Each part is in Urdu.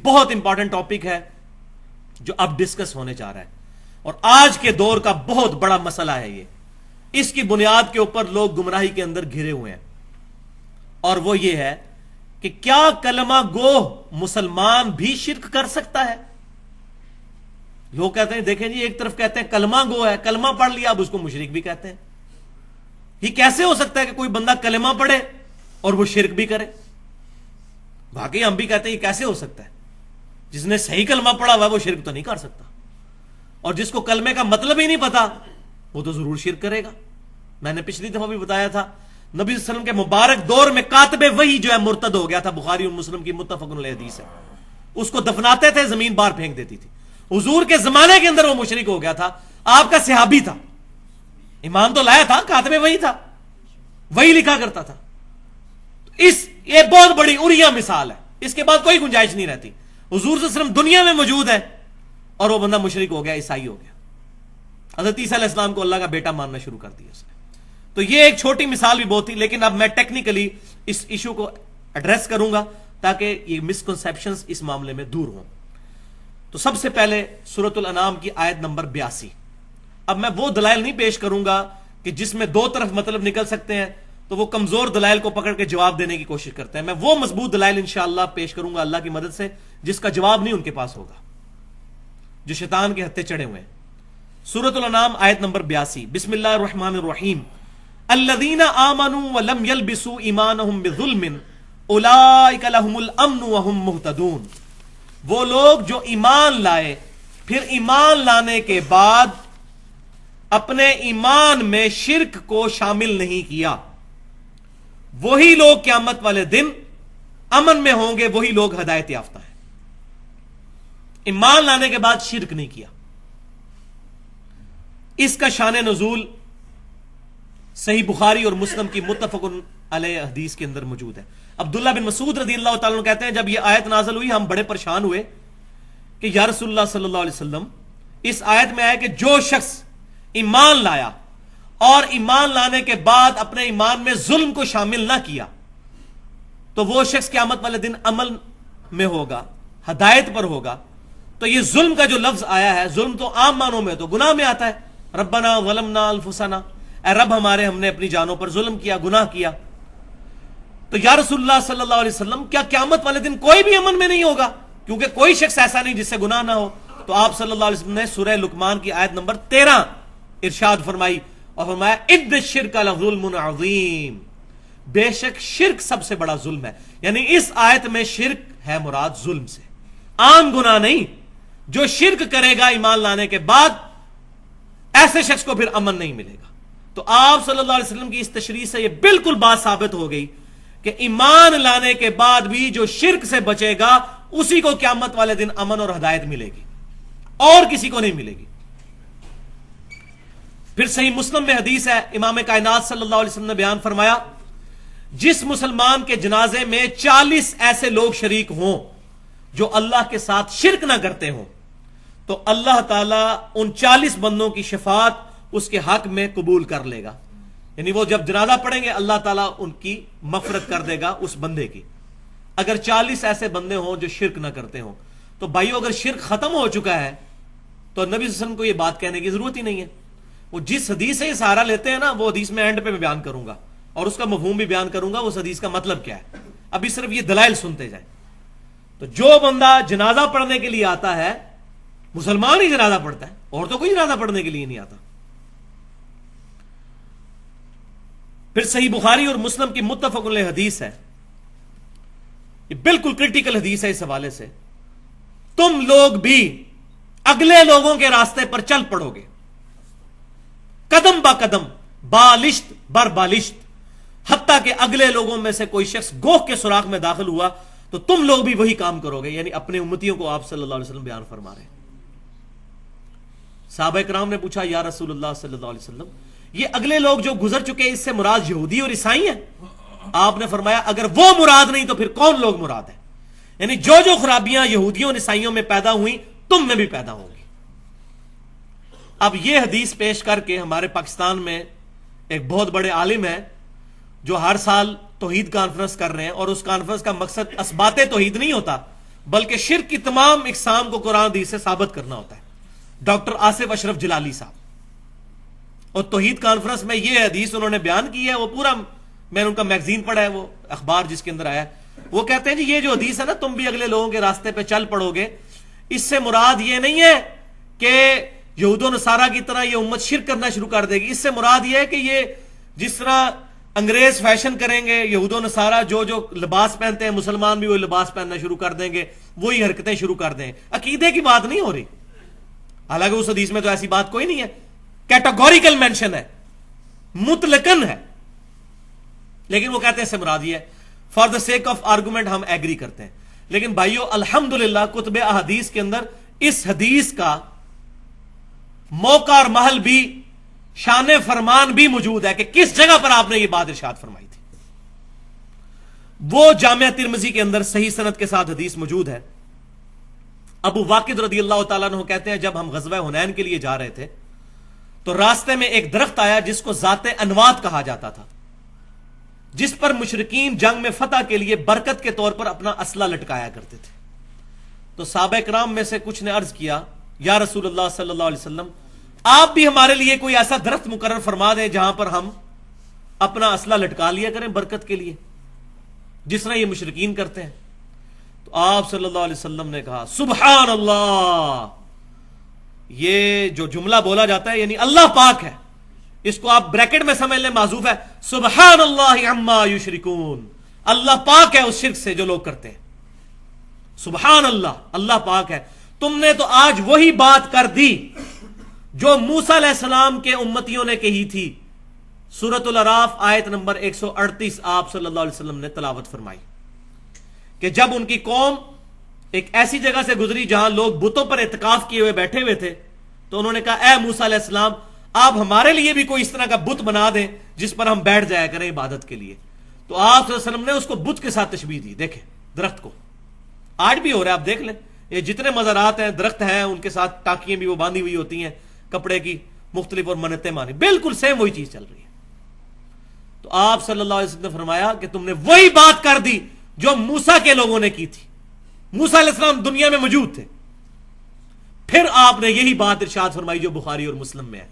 بہت انپورٹنٹ ٹاپک ہے جو اب ڈسکس ہونے جا رہا ہے، اور آج کے دور کا بہت بڑا مسئلہ ہے یہ. اس کی بنیاد کے اوپر لوگ گمراہی کے اندر گھرے ہوئے ہیں، اور وہ یہ ہے کہ کیا کلمہ گو مسلمان بھی شرک کر سکتا ہے؟ لوگ کہتے ہیں دیکھیں جی، ایک طرف کہتے ہیں کلمہ گو ہے، کلمہ پڑھ لیا، اب اس کو مشرک بھی کہتے ہیں. یہ کیسے ہو سکتا ہے کہ کوئی بندہ کلمہ پڑھے اور وہ شرک بھی کرے؟ باقی ہم بھی کہتے ہیں یہ کیسے ہو سکتا ہے؟ جس نے صحیح کلمہ پڑھا ہوا ہے وہ شرک تو نہیں کر سکتا، اور جس کو کلمے کا مطلب ہی نہیں پتا وہ تو ضرور شرک کرے گا. میں نے پچھلی دفعہ بھی بتایا تھا، نبی صلی اللہ علیہ وسلم کے مبارک دور میں کاتب وحی جو ہے مرتد ہو گیا تھا، بخاری اور مسلم کی متفق علیہ حدیث ہے. اس کو دفناتے تھے، زمین باہر پھینک دیتی تھی. حضور کے زمانے کے اندر وہ مشرک ہو گیا تھا، آپ کا صحابی تھا، ایمان تو لایا تھا، کاتب وحی تھا، وہی لکھا کرتا تھا. یہ بہت بڑی اوریا مثال ہے، اس کے بعد کوئی گنجائش نہیں رہتی. حضور صلی اللہ علیہ وسلم دنیا میں موجود ہے اور وہ بندہ مشرک ہو گیا، عیسائی ہو گیا. حضرت عیسیٰ علیہ السلام کو اللہ کا بیٹا ماننا شروع کر دیا اس نے. تو یہ ایک چھوٹی مثال بھی بہت تھی، لیکن اب میں ٹیکنیکلی اس ایشو کو ایڈریس کروں گا تاکہ یہ مسکنسیپشنز اس معاملے میں دور ہوں. تو سب سے پہلے سورۃ الانعام کی آیت نمبر 82. اب میں وہ دلائل نہیں پیش کروں گا کہ جس میں دو طرف مطلب نکل سکتے ہیں، تو وہ کمزور دلائل کو پکڑ کے جواب دینے کی کوشش کرتے ہیں. میں وہ مضبوط دلائل انشاءاللہ پیش کروں گا اللہ کی مدد سے جس کا جواب نہیں ان کے پاس ہوگا، جو شیطان کے ہتھے چڑھے ہوئے ہیں. سورۃ الانعام آیت نمبر 82. بسم اللہ الرحمن الرحیم. الذین آمنوا ولم یلبسوا ایمانہم بظلم اولئک لہم الامن وہم مہتدون. وہ لوگ جو ایمان لائے پھر ایمان لانے کے بعد اپنے ایمان میں شرک کو شامل نہیں کیا، وہی لوگ قیامت والے دن امن میں ہوں گے، وہی لوگ ہدایت یافتہ ہیں. ایمان لانے کے بعد شرک نہیں کیا. اس کا شان نزول صحیح بخاری اور مسلم کی متفق علیہ حدیث کے اندر موجود ہے. عبداللہ بن مسعود رضی اللہ تعالیٰ عنہ کہتے ہیں جب یہ آیت نازل ہوئی ہم بڑے پریشان ہوئے کہ یا رسول اللہ صلی اللہ علیہ وسلم، اس آیت میں آیا کہ جو شخص ایمان لایا اور ایمان لانے کے بعد اپنے ایمان میں ظلم کو شامل نہ کیا تو وہ شخص قیامت والے دن عمل میں ہوگا، ہدایت پر ہوگا. تو یہ ظلم کا جو لفظ آیا ہے، ظلم تو عام معنوں میں تو گناہ میں آتا ہے. ربنا ظلمنا انفسنا، اے رب ہمارے ہم نے اپنی جانوں پر ظلم کیا، گناہ کیا. تو یا رسول اللہ صلی اللہ علیہ وسلم کیا قیامت والے دن کوئی بھی امن میں نہیں ہوگا؟ کیونکہ کوئی شخص ایسا نہیں جس سے گناہ نہ ہو. تو آپ صلی اللہ علیہ وسلم نے سورہ لقمان کی آیت نمبر 13 ارشاد فرمائی اور فرمایا ان الشرک لظلم عظیم، بے شک شرک سب سے بڑا ظلم ہے. یعنی اس آیت میں شرک ہے مراد ظلم سے، عام گناہ نہیں. جو شرک کرے گا ایمان لانے کے بعد ایسے شخص کو پھر امن نہیں ملے گا. تو آپ صلی اللہ علیہ وسلم کی اس تشریح سے یہ بالکل بات ثابت ہو گئی کہ ایمان لانے کے بعد بھی جو شرک سے بچے گا اسی کو قیامت والے دن امن اور ہدایت ملے گی، اور کسی کو نہیں ملے گی. پھر صحیح مسلم میں حدیث ہے، امام کائنات صلی اللہ علیہ وسلم نے بیان فرمایا جس مسلمان کے جنازے میں 40 ایسے لوگ شریک ہوں جو اللہ کے ساتھ شرک نہ کرتے ہوں تو اللہ تعالیٰ ان 40 بندوں کی شفاعت اس کے حق میں قبول کر لے گا. یعنی وہ جب جنازہ پڑھیں گے اللہ تعالیٰ ان کی مغفرت کر دے گا اس بندے کی، اگر 40 ایسے بندے ہوں جو شرک نہ کرتے ہوں. تو بھائیو اگر شرک ختم ہو چکا ہے تو نبی صلی اللہ علیہ وسلم کو یہ بات کہنے کی ضرورت ہی نہیں ہے. وہ جس حدیث سے یہ سہارا لیتے ہیں نا، وہ حدیث میں اینڈ پہ میں بیان کروں گا اور اس کا مفہوم بھی بیان کروں گا، اس حدیث کا مطلب کیا ہے. ابھی صرف یہ دلائل سنتے جائیں. تو جو بندہ جنازہ پڑھنے کے لیے آتا ہے، مسلمان ہی جنازہ پڑھتا ہے، اور تو کوئی جنازہ پڑھنے کے لیے نہیں آتا. پھر صحیح بخاری اور مسلم کی متفق علیہ حدیث ہے، یہ بالکل کرٹیکل حدیث ہے اس حوالے سے. تم لوگ بھی اگلے لوگوں کے راستے پر چل پڑو گے، قدم با قدم، بالشت بر بالشت، حتیٰ کہ اگلے لوگوں میں سے کوئی شخص گوہ کے سوراخ میں داخل ہوا تو تم لوگ بھی وہی کام کرو گے. یعنی اپنے امتیوں کو آپ صلی اللہ علیہ وسلم بیان فرما رہے ہیں. صحابہ کرام نے پوچھا یا رسول اللہ صلی اللہ علیہ وسلم، یہ اگلے لوگ جو گزر چکے اس سے مراد یہودی اور عیسائی ہیں؟ آپ نے فرمایا اگر وہ مراد نہیں تو پھر کون لوگ مراد ہیں؟ یعنی جو جو خرابیاں یہودیوں اور عیسائیوں میں پیدا ہوئیں تم میں بھی پیدا ہوں گی. اب یہ حدیث پیش کر کے ہمارے پاکستان میں ایک بہت بڑے عالم ہیں جو ہر سال توحید کانفرنس کر رہے ہیں، اور اس کانفرنس کا مقصد اثبات توحید نہیں ہوتا، بلکہ شرک کی تمام اقسام کو قرآن حدیث سے ثابت کرنا ہوتا ہے. ڈاکٹر آصف اشرف جلالی صاحب، اور توحید کانفرنس میں یہ حدیث انہوں نے بیان کی ہے، وہ پورا میں نے ان کا میگزین پڑھا ہے، وہ اخبار جس کے اندر آیا ہے. وہ کہتے ہیں جی یہ جو حدیث ہے نا، تم بھی اگلے لوگوں کے راستے پہ چل پڑو گے، اس سے مراد یہ نہیں ہے کہ یہود و نصارہ کی طرح یہ امت شرک کرنا شروع کر دے گی. اس سے مراد یہ ہے کہ یہ جس طرح انگریز فیشن کریں گے، یہود و نصارہ جو لباس پہنتے ہیں، مسلمان بھی وہی لباس پہننا شروع کر دیں گے، وہی حرکتیں شروع کر دیں. عقیدے کی بات نہیں ہو رہی، حالانکہ اس حدیث میں تو ایسی بات کوئی نہیں ہے، کیٹاگوریکل مینشن ہے، مطلقاً ہے. لیکن وہ کہتے ہیں اس سے مراد یہ ہے. For the sake of argument ہم ایگری کرتے ہیں. لیکن بھائیو الحمدللہ کتب احادیث کے اندر اس حدیث کا موقع اور محل بھی، شان فرمان بھی موجود ہے کہ کس جگہ پر آپ نے یہ بات ارشاد فرمائی تھی. وہ جامعہ ترمذی کے اندر صحیح سند کے ساتھ حدیث موجود ہے. ابو واقد رضی اللہ تعالیٰ عنہ کہتے ہیں جب ہم غزوہ حنین کے لیے جا رہے تھے تو راستے میں ایک درخت آیا جس کو ذات انوات کہا جاتا تھا، جس پر مشرکین جنگ میں فتح کے لیے برکت کے طور پر اپنا اسلحہ لٹکایا کرتے تھے. تو صحابہ کرام میں سے کچھ نے عرض کیا یا رسول اللہ صلی اللہ علیہ وسلم، آپ بھی ہمارے لیے کوئی ایسا درخت مقرر فرما دیں جہاں پر ہم اپنا اسلحہ لٹکا لیا کریں برکت کے لیے، جس طرح یہ مشرکین کرتے ہیں. تو آپ صلی اللہ علیہ وسلم نے کہا سبحان اللہ. یہ جو جملہ بولا جاتا ہے یعنی اللہ پاک ہے، اس کو آپ بریکٹ میں سمجھ لیں، معذوف ہے سبحان اللہ عما یشرکون. اللہ پاک ہے اس شرک سے جو لوگ کرتے ہیں. سبحان اللہ، اللہ پاک ہے. تم نے تو آج وہی بات کر دی جو موسیٰ علیہ السلام کے امتیوں نے کہی تھی. سورۃ الاعراف آیت نمبر 138 آپ صلی اللہ علیہ وسلم نے تلاوت فرمائی کہ جب ان کی قوم ایک ایسی جگہ سے گزری جہاں لوگ بتوں پر اعتکاف کیے ہوئے بیٹھے ہوئے تھے تو انہوں نے کہا اے موسیٰ علیہ السلام، آپ ہمارے لیے بھی کوئی اس طرح کا بت بنا دیں جس پر ہم بیٹھ جایا کریں عبادت کے لیے. تو آپ صلی اللہ علیہ وسلم نے اس کو بت کے ساتھ تشبیہ دی. دیکھیں درخت کو آج بھی ہو رہا ہے، آپ دیکھ لیں یہ جتنے مزارات ہیں درخت ہیں ان کے ساتھ ٹاکیاں بھی وہ باندھی ہوئی ہوتی ہیں کپڑے کی مختلف اور منتیں مانی، بالکل سیم وہی چیز چل رہی ہے. تو آپ صلی اللہ علیہ وسلم نے فرمایا کہ تم نے وہی بات کر دی جو موسیٰ کے لوگوں نے کی تھی. موسیٰ علیہ السلام دنیا میں موجود تھے، پھر آپ نے یہی بات ارشاد فرمائی جو بخاری اور مسلم میں ہے،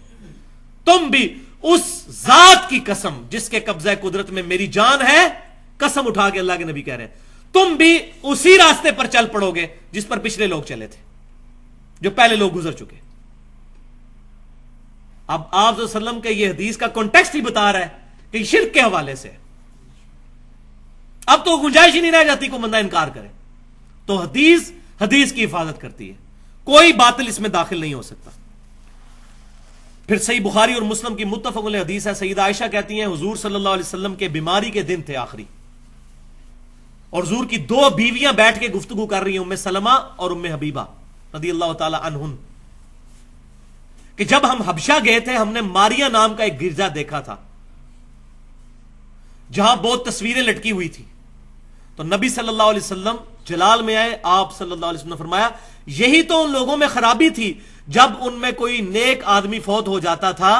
تم بھی اس ذات کی قسم جس کے قبضہ قدرت میں میری جان ہے، قسم اٹھا کے اللہ کے نبی کہہ رہے ہیں، تم بھی اسی راستے پر چل پڑو گے جس پر پچھلے لوگ چلے تھے، جو پہلے لوگ گزر چکے. اب آپ صلی اللہ علیہ وسلم کے یہ حدیث کا کانٹیکسٹ ہی بتا رہا ہے کہ شرک کے حوالے سے اب تو گنجائش ہی نہیں رہ جاتی کو بندہ انکار کرے. تو حدیث کی حفاظت کرتی ہے، کوئی باطل اس میں داخل نہیں ہو سکتا. پھر صحیح بخاری اور مسلم کی متفق علیہ حدیث ہے، سیدہ عائشہ کہتی ہیں حضور صلی اللہ علیہ وسلم کے بیماری کے دن تھے آخری، اور حضور کی دو بیویاں بیٹھ کے گفتگو کر رہی ہیں، ام سلمہ اور ام حبیبہ رضی اللہ تعالی عنہن، کہ جب ہم حبشہ گئے تھے ہم نے ماریا نام کا ایک گرجا دیکھا تھا جہاں بہت تصویریں لٹکی ہوئی تھی. تو نبی صلی اللہ علیہ وسلم جلال میں آئے، آپ صلی اللہ علیہ وسلم نے فرمایا یہی تو ان لوگوں میں خرابی تھی، جب ان میں کوئی نیک آدمی فوت ہو جاتا تھا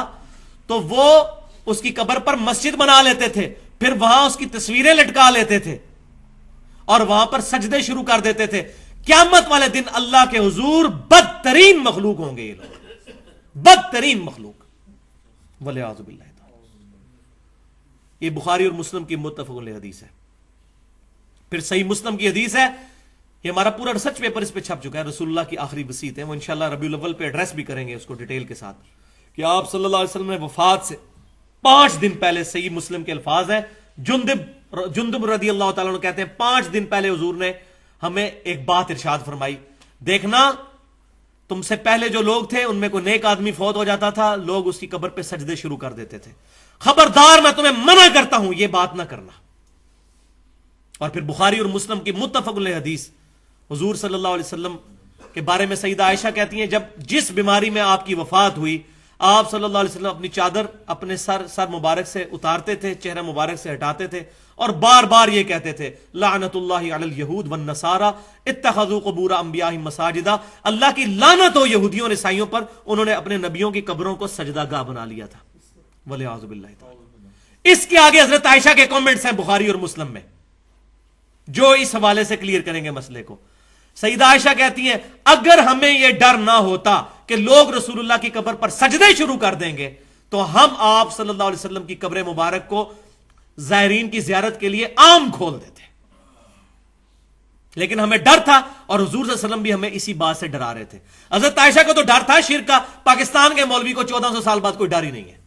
تو وہ اس کی قبر پر مسجد بنا لیتے تھے، پھر وہاں اس کی تصویریں لٹکا لیتے تھے اور وہاں پر سجدے شروع کر دیتے تھے. قیامت والے دن اللہ کے حضور بدترین مخلوق ہوں گے یہ لوگ، بدترین مخلوق، والعیاذ باللہ. یہ بخاری اور مسلم کی متفق علیہ حدیث ہے. پھر صحیح مسلم کی حدیث ہے، یہ ہمارا پورا ریسرچ پیپر اس پہ چھپ چکا ہے، رسول اللہ کی آخری وصیت ہے، وہ انشاءاللہ ربیع الاول پہ ایڈریس بھی کریں گے اس کو ڈیٹیل کے ساتھ، کہ آپ صلی اللہ علیہ وسلم نے وفات سے 5 دن پہلے، صحیح مسلم کے الفاظ ہیں، جندب رضی اللہ تعالیٰ عنہ کہتے ہیں 5 دن پہلے حضور نے ہمیں ایک بات ارشاد فرمائی، دیکھنا تم سے پہلے جو لوگ تھے ان میں کوئی نیک آدمی فوت ہو جاتا تھا، لوگ اس کی قبر پہ سجدے شروع کر دیتے تھے، خبردار میں تمہیں منع کرتا ہوں یہ بات نہ کرنا. اور پھر بخاری اور مسلم کی متفق علیہ حدیث، حضور صلی اللہ علیہ وسلم کے بارے میں سیدہ عائشہ کہتی ہیں جب جس بیماری میں آپ کی وفات ہوئی آپ صلی اللہ علیہ وسلم اپنی چادر اپنے سر مبارک سے اتارتے تھے، چہرہ مبارک سے ہٹاتے تھے اور بار بار یہ کہتے تھے لعنت اللہ علی الیہود والنصارى اتخذوا قبور انبیائہم مساجدا، اللہ کی لعنت ہو یہودیوں اور عیسائیوں پر، انہوں نے اپنے نبیوں کی قبروں کو سجدہ گاہ بنا لیا تھا، والعیاذ باللہ تعالی. اس کے آگے حضرت عائشہ کے کامنٹس ہیں بخاری اور مسلم میں جو اس حوالے سے کلیئر کریں گے مسئلے کو. سیدہ عائشہ کہتی ہیں اگر ہمیں یہ ڈر نہ ہوتا کہ لوگ رسول اللہ کی قبر پر سجدے شروع کر دیں گے تو ہم آپ صلی اللہ علیہ وسلم کی قبر مبارک کو زائرین کی زیارت کے لیے عام کھول دیتے، لیکن ہمیں ڈر تھا، اور حضور صلی اللہ علیہ وسلم بھی ہمیں اسی بات سے ڈرا رہے تھے۔ حضرت عائشہ کو تو ڈر تھا شرک کا، پاکستان کے مولوی کو 1400 سال بعد کوئی ڈر ہی نہیں ہے۔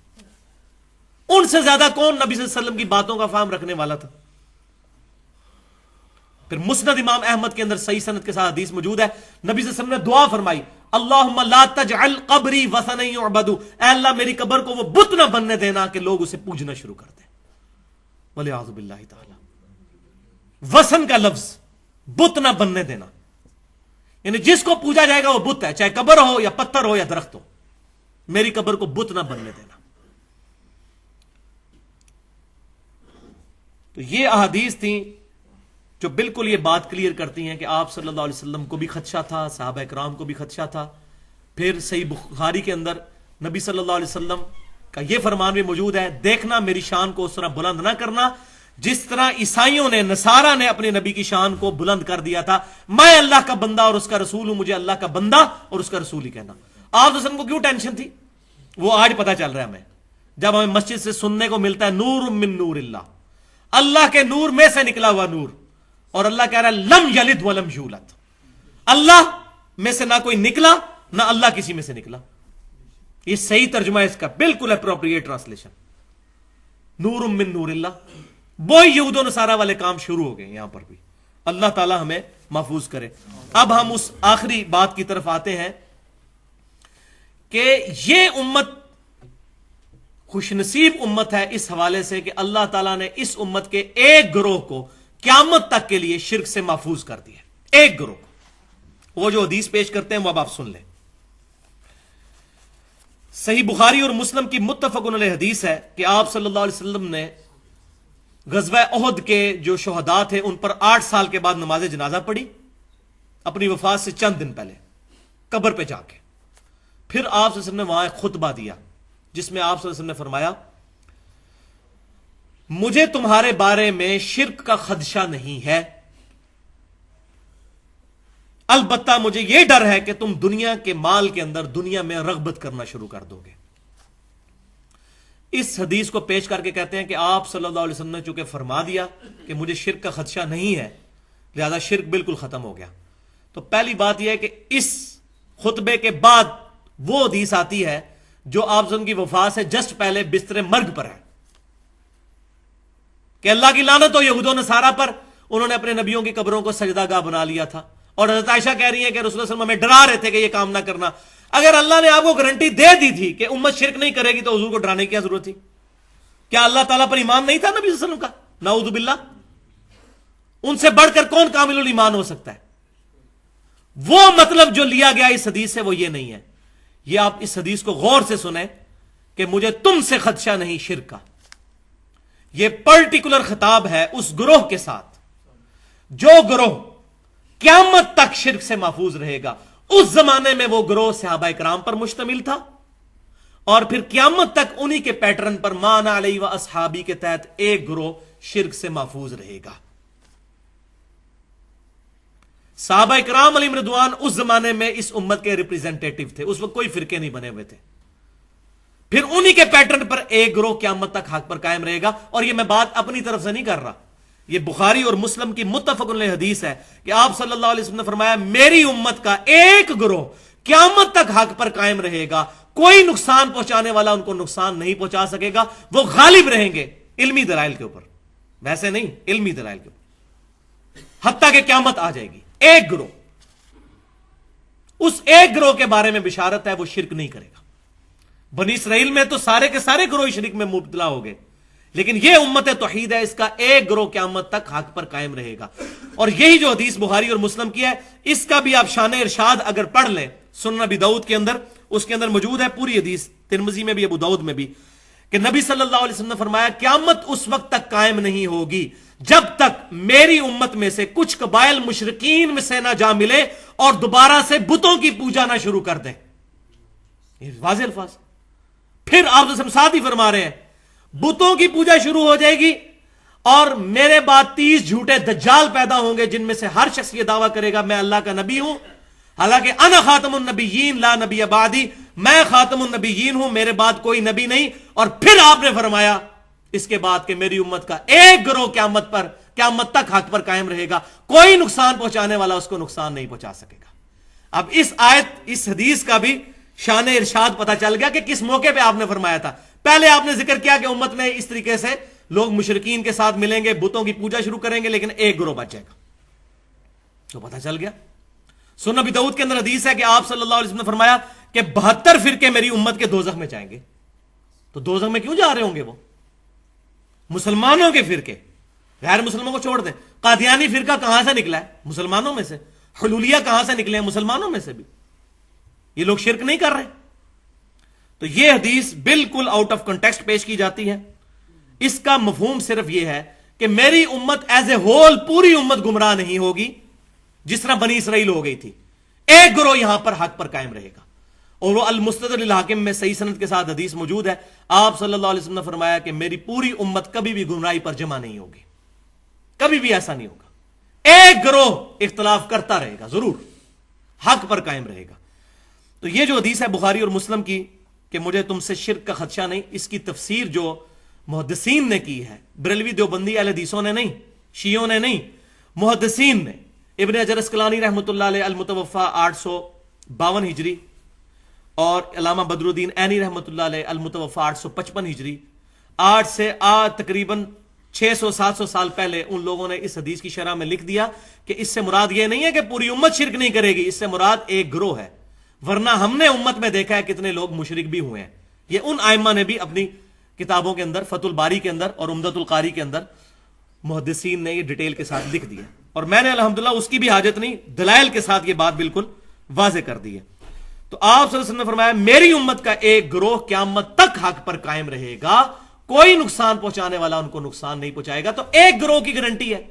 ان سے زیادہ کون نبی صلی اللہ علیہ وسلم کی باتوں کا فہم رکھنے والا تھا؟ پھر مسند امام احمد کے اندر صحیح سند کے ساتھ حدیث موجود ہے، نبی صلی اللہ علیہ وسلم نے دعا فرمائی اللہم لا تجعل قبری وثنا یعبد، اے اللہ میری قبر کو وہ بت نہ بننے دینا کہ لوگ اسے پوجنا شروع کر دیں۔ والعیاذ باللہ تعالی، وثن کا لفظ بت نہ بننے دینا، یعنی جس کو پوجا جائے گا وہ بت ہے، چاہے قبر ہو یا پتھر ہو یا درخت ہو، میری قبر کو بت نہ بننے دینا۔ تو یہ احادیث تھیں جو بالکل یہ بات کلیئر کرتی ہیں کہ آپ صلی اللہ علیہ وسلم کو بھی خدشہ تھا، صحابہ کرام کو بھی خدشہ تھا۔ پھر صحیح بخاری کے اندر نبی صلی اللہ علیہ وسلم کا یہ فرمان بھی موجود ہے، دیکھنا میری شان کو اس طرح بلند نہ کرنا جس طرح عیسائیوں نے، نصارہ نے اپنے نبی کی شان کو بلند کر دیا تھا، میں اللہ کا بندہ اور اس کا رسول ہوں، مجھے اللہ کا بندہ اور اس کا رسول ہی کہنا۔ آپ وسلم کو کیوں ٹینشن تھی؟ وہ آج پتہ چل رہا ہے ہمیں، جب ہمیں مسجد سے سننے کو ملتا ہے نور من نور اللہ، اللہ کے نور میں سے نکلا ہوا نور، اور اللہ کہہ رہا ہے لم یلد ولم یولد، اللہ میں سے نہ کوئی نکلا نہ اللہ کسی میں سے نکلا۔ یہ صحیح ترجمہ ہے اس کا، بالکل اپروپریٹ ٹرانسلیشن، نور من نور اللہ۔ وہی یہود و نصارہ والے کام شروع ہو گئے یہاں پر بھی، اللہ تعالی ہمیں محفوظ کرے۔ اب ہم اس آخری بات کی طرف آتے ہیں کہ یہ امت خوش نصیب امت ہے اس حوالے سے کہ اللہ تعالیٰ نے اس امت کے ایک گروہ کو قیامت تک کے لیے شرک سے محفوظ کر دیا، ایک گروہ کو۔ وہ جو حدیث پیش کرتے ہیں وہ اب آپ سن لیں۔ صحیح بخاری اور مسلم کی متفق علیہ حدیث ہے کہ آپ صلی اللہ علیہ وسلم نے غزوہ احد کے جو شہداء تھے ان پر 8 سال کے بعد نماز جنازہ پڑھی، اپنی وفات سے چند دن پہلے قبر پہ جا کے۔ پھر آپ صلی اللہ علیہ وسلم نے وہاں ایک خطبہ دیا جس میں آپ صلی اللہ علیہ وسلم نے فرمایا مجھے تمہارے بارے میں شرک کا خدشہ نہیں ہے، البتہ مجھے یہ ڈر ہے کہ تم دنیا کے مال کے اندر دنیا میں رغبت کرنا شروع کر دو گے۔ اس حدیث کو پیش کر کے کہتے ہیں کہ آپ صلی اللہ علیہ وسلم نے چونکہ فرما دیا کہ مجھے شرک کا خدشہ نہیں ہے، لہذا شرک بالکل ختم ہو گیا۔ تو پہلی بات یہ ہے کہ اس خطبے کے بعد وہ حدیث آتی ہے جو آپ صلی اللہ علیہ وسلم کی وفات سے جسٹ پہلے بستر مرگ پر ہے کہ اللہ کی لعنت ہو یہود و نصارہ پر، انہوں نے اپنے نبیوں کی قبروں کو سجدہ گاہ بنا لیا تھا، اور حضرت عائشہ کہہ رہی ہیں کہ رسول اللہ صلی اللہ علیہ وسلم ہمیں ڈرا رہے تھے کہ یہ کام نہ کرنا۔ اگر اللہ نے آپ کو گارنٹی دے دی تھی کہ امت شرک نہیں کرے گی تو حضور کو ڈرانے کی کیا ضرورت تھی؟ کیا اللہ تعالیٰ پر ایمان نہیں تھا نبی صلی اللہ علیہ وسلم کا؟ نعوذ باللہ، ان سے بڑھ کر کون کامل الایمان ہو سکتا ہے؟ وہ مطلب جو لیا گیا اس حدیث سے وہ یہ نہیں ہے۔ یہ آپ اس حدیث کو غور سے سنیں کہ مجھے تم سے خدشہ نہیں شرک کا، یہ پرٹیکولر خطاب ہے اس گروہ کے ساتھ جو گروہ قیامت تک شرک سے محفوظ رہے گا۔ اس زمانے میں وہ گروہ صحابہ کرام پر مشتمل تھا، اور پھر قیامت تک انہی کے پیٹرن پر مان علیہ و اصحابی کے تحت ایک گروہ شرک سے محفوظ رہے گا۔ صحابہ کرام علیہم رضوان اس زمانے میں اس امت کے ریپریزنٹیٹو تھے، اس وقت کوئی فرقے نہیں بنے ہوئے تھے۔ پھر انہی کے پیٹرن پر ایک گروہ قیامت تک حق پر قائم رہے گا، اور یہ میں بات اپنی طرف سے نہیں کر رہا، یہ بخاری اور مسلم کی متفق علیہ حدیث ہے کہ آپ صلی اللہ علیہ وسلم نے فرمایا میری امت کا ایک گروہ قیامت تک حق پر قائم رہے گا، کوئی نقصان پہنچانے والا ان کو نقصان نہیں پہنچا سکے گا، وہ غالب رہیں گے علمی دلائل کے اوپر، ویسے نہیں، علمی دلائل کے اوپر، حتیٰ کہ قیامت آ جائے گی۔ ایک گروہ، اس ایک گروہ کے بارے میں بشارت ہے وہ شرک نہیں کرے گا۔ بنی اسرائیل میں تو سارے کے سارے گروہ شرک میں مبتلا ہو گئے، لیکن یہ امت توحید ہے، اس کا ایک گروہ قیامت تک حق پر قائم رہے گا۔ اور یہی جو حدیث بخاری اور مسلم کی ہے، اس کا بھی آپ شان ارشاد اگر پڑھ لیں سنن ابی داؤد کے اندر، اس کے اندر موجود ہے پوری حدیث، ترمذی میں بھی ابو داؤد میں بھی، کہ نبی صلی اللہ علیہ وسلم نے فرمایا قیامت اس وقت تک قائم نہیں ہوگی جب تک میری امت میں سے کچھ قبائل مشرکین میں سے نہ جا ملے اور دوبارہ سے بتوں کی پوجا نہ شروع کر دیں۔ یہ واضح الفاظ۔ پھر آپ ساتھ ہی فرما رہے ہیں بتوں کی پوجا شروع ہو جائے گی اور میرے بعد 30 جھوٹے دجال پیدا ہوں گے جن میں سے ہر شخص یہ دعویٰ کرے گا میں اللہ کا نبی ہوں، حالانکہ انا خاتم النبیین لا نبی بعدی، میں خاتم النبیین ہوں، میرے بعد کوئی نبی نہیں۔ اور پھر آپ نے فرمایا اس کے بعد کہ میری امت کا ایک گروہ قیامت تک حق پر قائم رہے گا، کوئی نقصان پہنچانے والا اس کو نقصان نہیں پہنچا سکے گا۔ اب اس آیت، اس حدیث کا بھی شان ارشاد پتہ چل گیا کہ کس موقع پہ آپ نے فرمایا تھا۔ پہلے آپ نے ذکر کیا کہ امت میں اس طریقے سے لوگ مشرکین کے ساتھ ملیں گے، بتوں کی پوجا شروع کریں گے، لیکن ایک گروہ بچ جائے گا، تو پتہ چل گیا۔ سنن ابی داؤد کے اندر حدیث ہے کہ آپ صلی اللہ علیہ وسلم نے فرمایا کہ 72 فرقے میری امت کے دوزخ میں جائیں گے۔ تو دوزخ میں کیوں جا رہے ہوں گے وہ؟ مسلمانوں کے فرقے، غیر مسلموں کو چھوڑ دیں۔ قادیانی فرقہ کہاں سے نکلا ہے؟ مسلمانوں میں سے۔ حلولیہ کہاں سے نکلے ہیں؟ مسلمانوں میں سے بھی۔ یہ لوگ شرک نہیں کر رہے۔ تو یہ حدیث بالکل آؤٹ آف کنٹیکسٹ پیش کی جاتی ہے۔ اس کا مفہوم صرف یہ ہے کہ میری امت ایز اے ہول، پوری امت گمراہ نہیں ہوگی جس طرح بنی اسرائیل ہو گئی تھی۔ ایک گروہ یہاں پر حق پر قائم رہے گا، اور وہ المستدرک للحاکم میں صحیح سند کے ساتھ حدیث موجود ہے۔ آپ صلی اللہ علیہ وسلم نے فرمایا کہ میری پوری امت کبھی بھی گمراہی پر جمع نہیں ہوگی، کبھی بھی ایسا نہیں ہوگا۔ ایک گروہ اختلاف کرتا رہے گا، ضرور حق پر قائم رہے گا۔ تو یہ جو حدیث ہے بخاری اور مسلم کی کہ مجھے تم سے شرک کا خدشہ نہیں، اس کی تفسیر جو محدثین نے کی ہے، بریلوی دیوبندی اہل حدیثوں نے نہیں، شیعوں نے نہیں، محدثین نے۔ ابن حجر اسقلانی رحمۃ اللہ علیہ المتوفی 852 ہجری، اور علامہ بدر الدین عینی رحمۃ اللہ علیہ المتوفی 855 ہجری، آج سے تقریباً 600-700 سال پہلے ان لوگوں نے اس حدیث کی شرح میں لکھ دیا کہ اس سے مراد یہ نہیں ہے کہ پوری امت شرک نہیں کرے گی، اس سے مراد ایک گروہ ہے، ورنہ ہم نے امت میں دیکھا ہے کتنے لوگ مشرک بھی ہوئے ہیں۔ یہ ان ائمہ نے بھی اپنی کتابوں کے اندر، فتح الباری کے اندر اور عمدۃ القاری کے اندر، محدثین نے یہ ڈیٹیل کے ساتھ لکھ دیا، اور میں نے الحمدللہ اس کی بھی حاجت نہیں، دلائل کے ساتھ یہ بات بالکل واضح کر دی ہے۔ تو آپ صلی اللہ علیہ وسلم نے فرمایا میری امت کا ایک گروہ قیامت تک حق پر قائم رہے گا، کوئی نقصان پہنچانے والا ان کو نقصان نہیں پہنچائے گا۔ تو ایک گروہ کی گارنٹی ہے،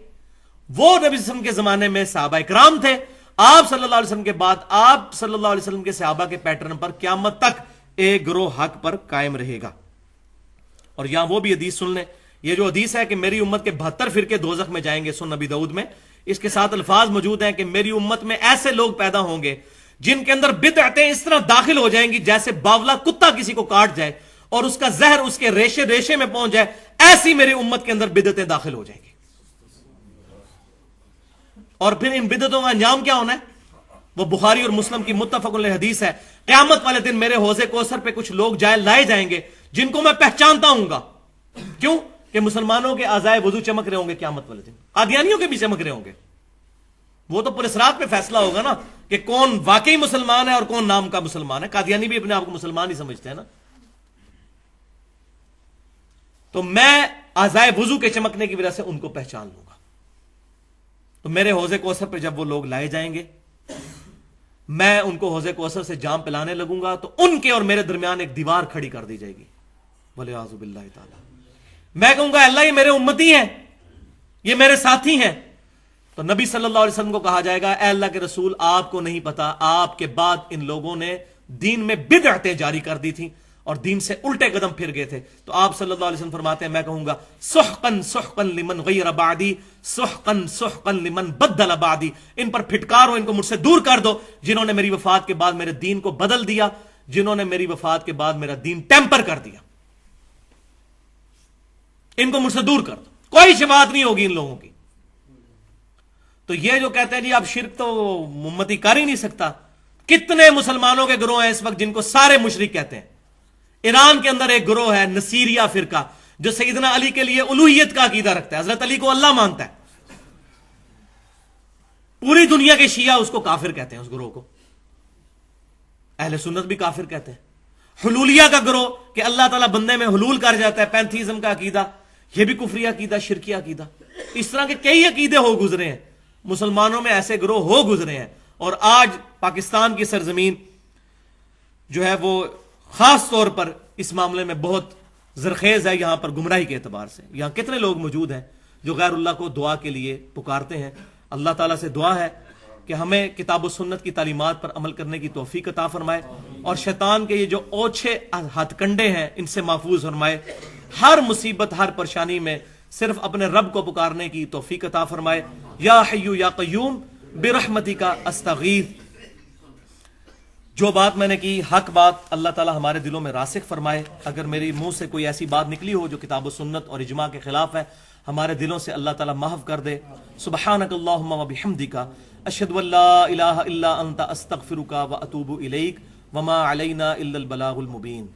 وہ نبی صلی اللہ علیہ وسلم کے زمانے میں صحابہ کرام تھے، آپ صلی اللہ علیہ وسلم کے بعد آپ صلی اللہ علیہ وسلم کے صحابہ کے پیٹرن پر قیامت تک ایک گروہ حق پر قائم رہے گا۔ اور یہاں وہ بھی حدیث سن لیں، یہ جو حدیث ہے کہ میری امت کے 72 فرقے دوزخ میں جائیں گے، سنن ابی داؤد میں، اس کے ساتھ الفاظ موجود ہیں کہ میری امت میں ایسے لوگ پیدا ہوں گے جن کے اندر بدعتیں اس طرح داخل ہو جائیں گی جیسے باولا کتا کسی کو کاٹ جائے اور اس کا زہر اس کے ریشے ریشے میں پہنچ جائے، ایسی میری امت کے اندر بدعتیں داخل ہو جائیں گی۔ اور پھر ان بدعتوں کا انجام کیا ہونا ہے؟ وہ بخاری اور مسلم کی متفق علیہ حدیث ہے، قیامت والے دن میرے حوض کوثر پہ کچھ لوگ لائے جائیں گے جن کو میں پہچانتا ہوں گا۔ کیوں؟ کہ مسلمانوں کے اعضائے وضو چمک رہے ہوں گے قیامت والے دن، قادیانیوں کے بھی چمک رہے ہوں گے۔ وہ تو پورے صراط پہ فیصلہ ہوگا نا کہ کون واقعی مسلمان ہے اور کون نام کا مسلمان ہے۔ قادیانی بھی اپنے آپ کو مسلمان ہی سمجھتے ہیں نا۔ تو میں اعضائے وضو کے چمکنے کی وجہ سے ان کو پہچان لوں گا۔ تو میرے حوض کوثر پہ جب وہ لوگ لائے جائیں گے، میں ان کو حوض کوثر سے جام پلانے لگوں گا، تو ان کے اور میرے درمیان ایک دیوار کھڑی کر دی جائے گی، وَلِعِیَاذُ بِاللَّهِ تعالی۔ میں کہوں گا اللہ یہ میرے امتی ہیں، یہ میرے ساتھی ہیں۔ تو نبی صلی اللہ علیہ وسلم کو کہا جائے گا اے اللہ کے رسول، آپ کو نہیں پتا آپ کے بعد ان لوگوں نے دین میں بدعتیں جاری کر دی تھیں اور دین سے الٹے قدم پھر گئے تھے۔ تو آپ صلی اللہ علیہ وسلم فرماتے ہیں میں کہوں گا سحقا سحقا لمن غیر بعدی، سحقا سحقا لمن بدل بعدی، ان پر پھٹکارو، ان کو مجھ سے دور کر دو جنہوں نے میری وفات کے بعد میرے دین کو بدل دیا، جنہوں نے میری وفات کے بعد میرا دین ٹیمپر کر دیا، ان کو مجھ سے دور کر دو، کوئی شفاعت نہیں ہوگی ان لوگوں کی۔ تو یہ جو کہتے ہیں جی اب شرک تو امتی کر ہی نہیں سکتا، کتنے مسلمانوں کے گروہ ہیں اس وقت جن کو سارے مشرک کہتے ہیں۔ ایران کے اندر ایک گروہ ہے نصیریہ فرقہ جو سیدنا علی کے لیے الوہیت کا عقیدہ رکھتا ہے، حضرت علی کو اللہ مانتا ہے۔ پوری دنیا کے شیعہ اس کو کافر کہتے ہیں، اس گروہ کو اہل سنت بھی کافر کہتے ہیں۔ حلولیہ کا گروہ کہ اللہ تعالیٰ بندے میں حلول کر جاتا ہے، پینتھیزم کا عقیدہ، یہ بھی کفری عقیدہ، شرکی عقیدہ۔ اس طرح کے کئی عقیدے ہو گزرے ہیں مسلمانوں میں، ایسے گروہ ہو گزرے ہیں، اور آج پاکستان کی سرزمین جو ہے وہ خاص طور پر اس معاملے میں بہت زرخیز ہے، یہاں پر گمراہی کے اعتبار سے۔ یہاں کتنے لوگ موجود ہیں جو غیر اللہ کو دعا کے لیے پکارتے ہیں۔ اللہ تعالیٰ سے دعا ہے کہ ہمیں کتاب و سنت کی تعلیمات پر عمل کرنے کی توفیق عطا فرمائے، اور شیطان کے یہ جو اوچھے ہتھ کنڈے ہیں ان سے محفوظ فرمائے، ہر مصیبت ہر پریشانی میں صرف اپنے رب کو پکارنے کی توفیق عطا فرمائے. یا حی یا قیوم برحمتک استغیث. جو بات میں نے کی حق بات، اللہ تعالی ہمارے دلوں میں راسخ فرمائے. اگر میری منہ سے کوئی ایسی بات نکلی ہو جو کتاب و سنت اور اجماع کے خلاف ہے، ہمارے دلوں سے اللہ تعالی محو کر دے. سبحانک اللہم و بحمدک اشہد ان لا الہ الا انت استغفرک و اتوب الیک وما علینا الا البلاغ المبین.